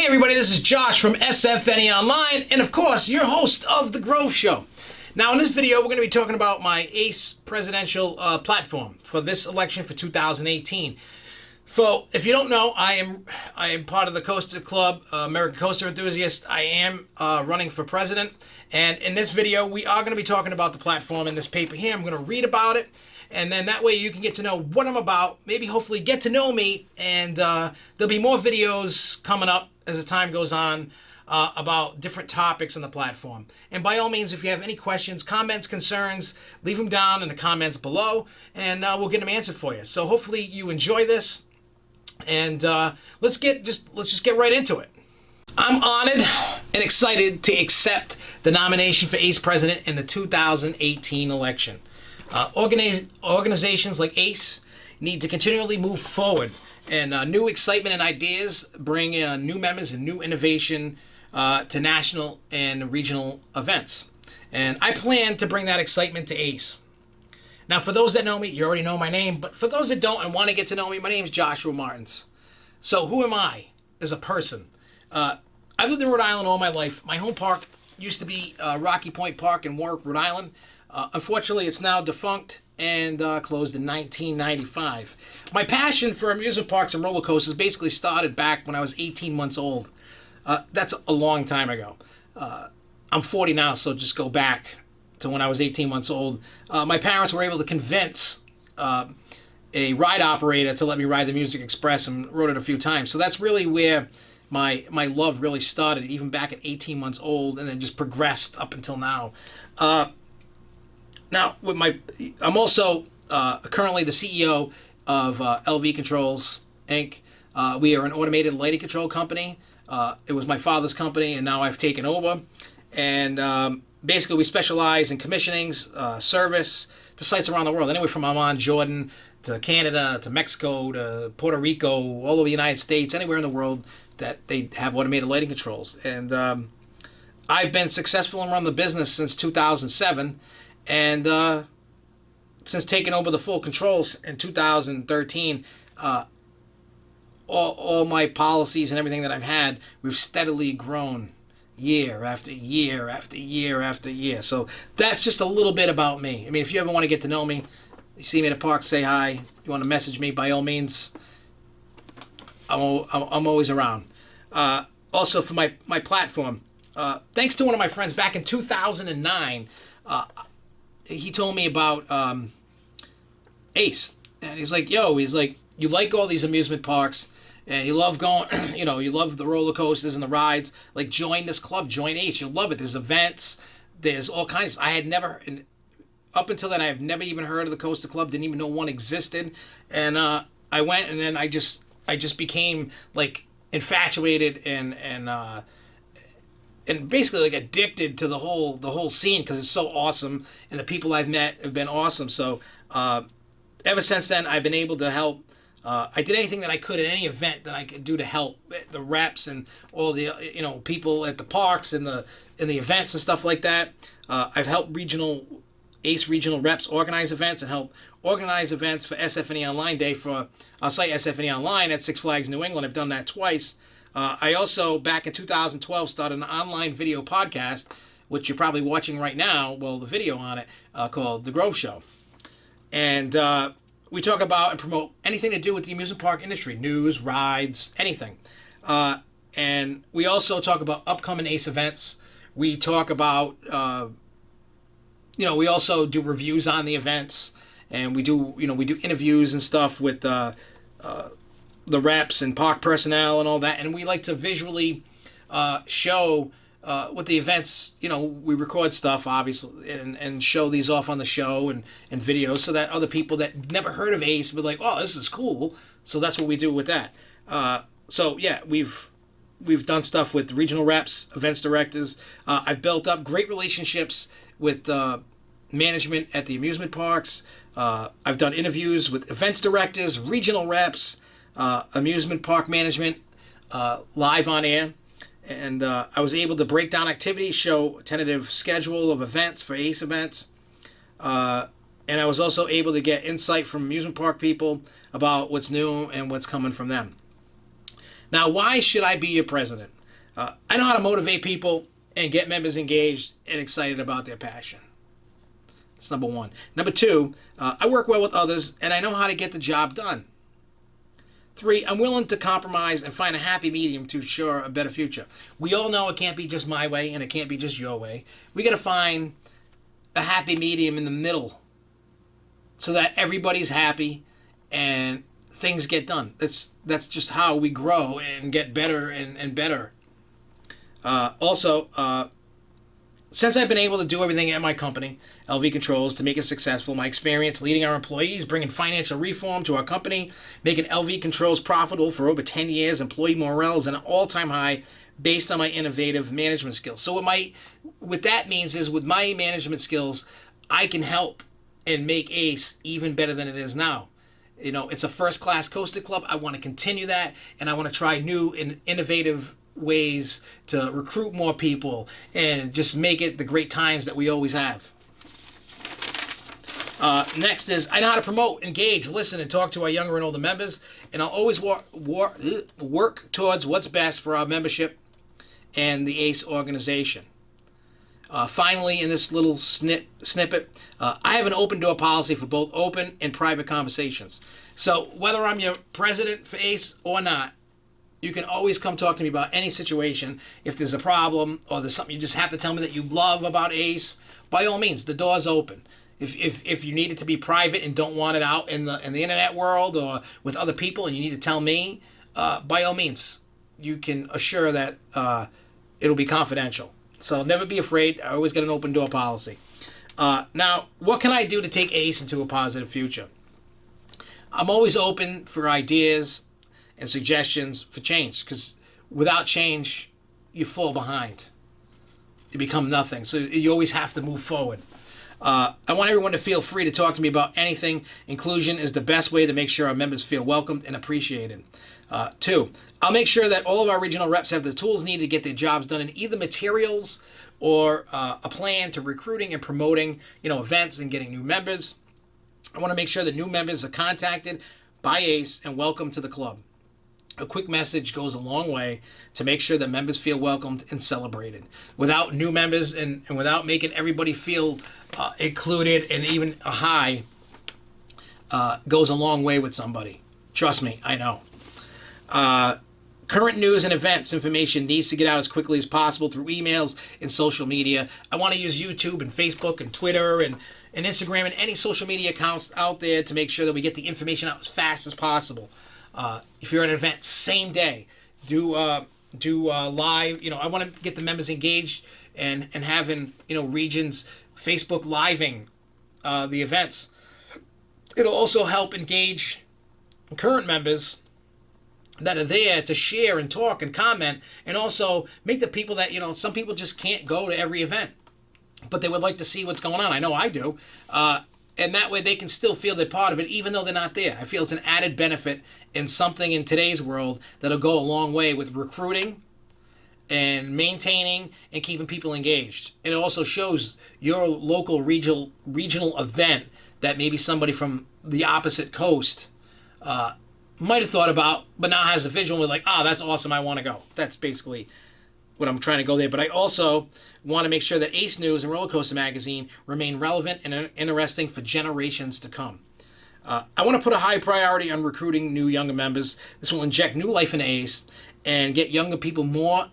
everybody, this is Josh from SFNEOnline, and of course, your host of The Grove Show. Now, in this video, we're going to be talking about my ACE presidential platform for this election for 2018. So, if you don't know, I am part of the Coaster Club, American Coaster Enthusiast. I am running for president, and in this video, we are going to be talking about the platform in this paper here. I'm going to read about it, and then that way you can get to know what I'm about, maybe hopefully get to know me, and there'll be more videos coming up as the time goes on about different topics on the platform. And by all means, if you have any questions, comments, concerns, leave them down in the comments below, and we'll get them answered for you. So hopefully you enjoy this, and let's just get right into it. I'm honored and excited to accept the nomination for ACE president in the 2018 election. Organizations like ACE need to continually move forward, and new excitement and ideas bring new members and new innovation to national and regional events. And I plan to bring that excitement to ACE. Now, for those that know me, you already know my name, but for those that don't and want to get to know me, my name is Joshua Martins. So who am I as a person? I've lived in Rhode Island all my life. My home park used to be Rocky Point Park in Warwick, Rhode Island. Unfortunately, it's now defunct and closed in 1995. My passion for amusement parks and roller coasters basically started back when I was 18 months old. That's a long time ago. I'm 40 now, so just go back to when I was 18 months old. My parents were able to convince a ride operator to let me ride the Music Express, and rode it a few times. So that's really where my love really started, even back at 18 months old, and then just progressed up until now. Now, I'm also currently the CEO of LV Controls, Inc. We are an automated lighting control company. It was my father's company, and now I've taken over. And basically, we specialize in commissionings, service to sites around the world, anywhere from Amman, Jordan, to Canada, to Mexico, to Puerto Rico, all over the United States, anywhere in the world that they have automated lighting controls. And I've been successful and run the business since 2007. And since taking over the full controls in 2013, all my policies and everything that I've had, we've steadily grown year after year after year after year. So that's just a little bit about me. I mean, if you ever want to get to know me, you see me at a park, say hi. You want to message me, by all means, I'm always around. Also, for my platform, thanks to one of my friends back in 2009, he told me about ACE, and he's like, you like all these amusement parks, and you love going, you love the roller coasters and the rides, like join this club, join ACE, you'll love it. There's events, there's all kinds. I had never, up until then, I have never even heard of the Coaster Club, didn't even know one existed, and I went, and then I just became like infatuated and basically like addicted to the whole scene, because it's so awesome, and the people I've met have been awesome. So ever since then, I've been able to help. I did anything that I could at any event that I could do to help the reps and all the people at the parks and the events and stuff like that. I've helped ACE regional reps organize events, and help organize events for SFNEOnline Day for our site SFNEOnline at Six Flags New England. I've done that twice. I also, back in 2012, started an online video podcast, which you're probably watching right now, well, the video on it, called The Grove Show. And we talk about and promote anything to do with the amusement park industry, news, rides, anything. And we also talk about upcoming ACE events. We talk about, we also do reviews on the events, and we do interviews and stuff with the reps and park personnel and all that, and we like to visually show what the events, we record stuff, obviously, and show these off on the show and videos, so that other people that never heard of ACE will be like, oh, this is cool. So that's what we do with that. So yeah, we've done stuff with regional reps, events directors. I've built up great relationships with management at the amusement parks. I've done interviews with events directors, regional reps, amusement park management, live on air, and I was able to break down activities, show a tentative schedule of events for ACE events, and I was also able to get insight from amusement park people about what's new and what's coming from them. Now, why should I be your president? I know how to motivate people and get members engaged and excited about their passion. That's number one. Number two, I work well with others and I know how to get the job done. Three, I'm willing to compromise and find a happy medium to ensure a better future. We all know it can't be just my way and it can't be just your way. We got to find a happy medium in the middle so that everybody's happy and things get done. That's just how we grow and get better and better. Also, since I've been able to do everything at my company, LV Controls, to make it successful, my experience leading our employees, bringing financial reform to our company, making LV Controls profitable for over 10 years, employee morale is at an all-time high based on my innovative management skills. So what that means is with my management skills, I can help and make ACE even better than it is now. You know, it's a first-class coaster club. I want to continue that, and I want to try new and innovative ways to recruit more people and just make it the great times that we always have. Next is I know how to promote, engage, listen, and talk to our younger and older members, and I'll always work towards what's best for our membership and the ACE organization. Finally, in this little snippet, I have an open door policy for both open and private conversations. So whether I'm your president for ACE or not, you can always come talk to me about any situation. If there's a problem or there's something you just have to tell me that you love about ACE, by all means, the door's open. If you need it to be private and don't want it out in the internet world or with other people and you need to tell me, by all means, you can assure that it'll be confidential. So never be afraid. I always get an open door policy. Now, what can I do to take ACE into a positive future? I'm always open for ideas and suggestions for change, because without change, you fall behind. You become nothing. So you always have to move forward. I want everyone to feel free to talk to me about anything. Inclusion is the best way to make sure our members feel welcomed and appreciated. Two, I'll make sure that all of our regional reps have the tools needed to get their jobs done in either materials or a plan to recruiting and promoting, events and getting new members. I want to make sure that new members are contacted by ACE and welcome to the club. A quick message goes a long way to make sure that members feel welcomed and celebrated. Without new members and without making everybody feel included and even a high goes a long way with somebody. Trust me, I know. Current news and events information needs to get out as quickly as possible through emails and social media. I want to use YouTube and Facebook and Twitter and Instagram and any social media accounts out there to make sure that we get the information out as fast as possible. If you're at an event, same day, do live. I want to get the members engaged and having regions Facebook living the events. It'll also help engage current members that are there to share and talk and comment, and also make the people that some people just can't go to every event, but they would like to see what's going on. I know I do. And that way they can still feel they're part of it even though they're not there. I feel it's an added benefit and something in today's world that'll go a long way with recruiting and maintaining and keeping people engaged. And it also shows your local regional event that maybe somebody from the opposite coast might have thought about, but now has a visual and like, that's awesome, I want to go. That's basically what I'm trying to go there. But I also want to make sure that Ace News and Roller Coaster Magazine remain relevant and interesting for generations to come. I want to put a high priority on recruiting new younger members. This will inject new life into Ace and get younger people more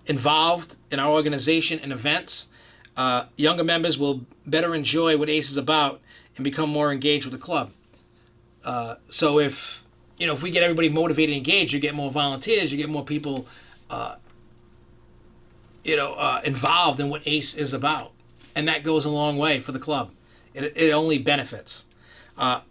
involved in our organization and events. Younger members will better enjoy what Ace is about and become more engaged with the club. So if we get everybody motivated and engaged, you get more volunteers, you get more people involved in what ACE is about. And that goes a long way for the club. It only benefits. I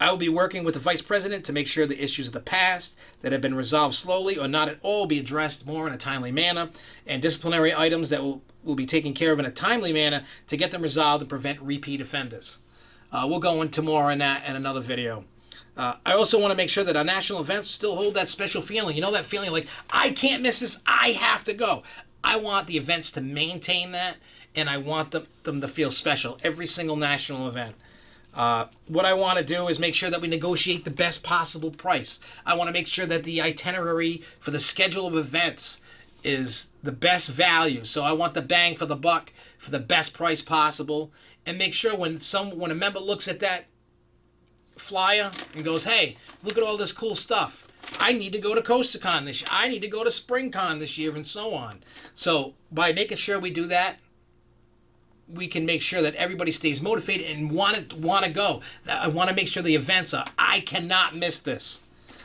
will be working with the Vice President to make sure the issues of the past that have been resolved slowly or not at all be addressed more in a timely manner, and disciplinary items that will be taken care of in a timely manner to get them resolved and prevent repeat offenders. We'll go into more on that in another video. I also want to make sure that our national events still hold that special feeling. That feeling like, I can't miss this, I have to go. I want the events to maintain that, and I want them to feel special, every single national event. What I want to do is make sure that we negotiate the best possible price. I want to make sure that the itinerary for the schedule of events is the best value. So I want the bang for the buck for the best price possible, and make sure when a member looks at that flyer and goes, "Hey, look at all this cool stuff. I need to go to CoasterCon this year. I need to go to SpringCon this year," and so on. So by making sure we do that, we can make sure that everybody stays motivated and want to go. I want to make sure the events are, I cannot miss this.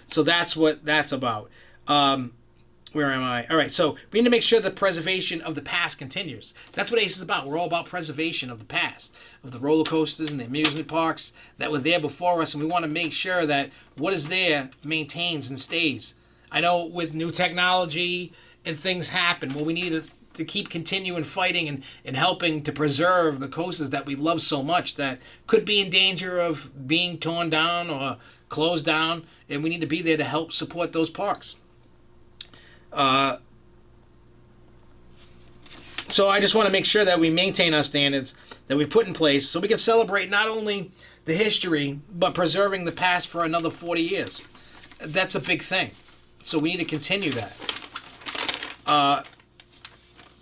So that's what that's about. Where am I? All right, so we need to make sure the preservation of the past continues. That's what ACE is about. We're all about preservation of the past, of the roller coasters and the amusement parks that were there before us, and we want to make sure that what is there maintains and stays. I know with new technology and things happen, well, we need to keep continuing fighting and helping to preserve the coasters that we love so much that could be in danger of being torn down or closed down, and we need to be there to help support those parks. So I just want to make sure that we maintain our standards that we put in place so we can celebrate not only the history, but preserving the past for another 40 years. That's a big thing. So we need to continue that.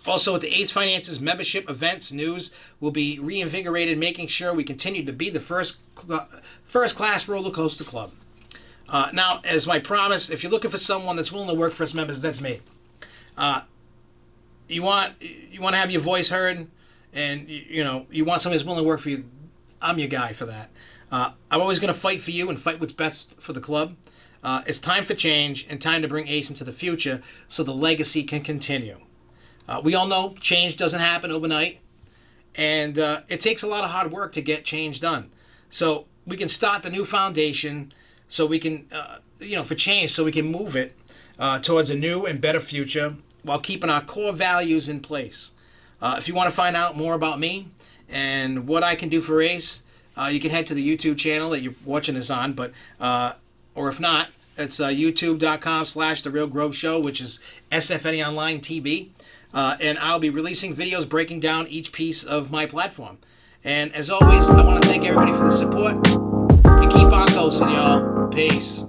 Also, with the ACE Finances membership events news will be reinvigorated, making sure we continue to be the first class roller coaster club. Now, as my promise, if you're looking for someone that's willing to work for us members, that's me. You want to have your voice heard, and you want someone who's willing to work for you. I'm your guy for that. I'm always going to fight for you and fight what's best for the club. It's time for change and time to bring ACE into the future so the legacy can continue. We all know change doesn't happen overnight, and it takes a lot of hard work to get change done. So we can start the new foundation so we can, for change, so we can move it towards a new and better future while keeping our core values in place. If you want to find out more about me and what I can do for ACE, you can head to the YouTube channel that you're watching this on, or if not, it's youtube.com/The Real Grove Show, which is SFNEOnline TV. And I'll be releasing videos breaking down each piece of my platform. And as always, I want to thank everybody for the support. And keep on coasting, y'all. Peace.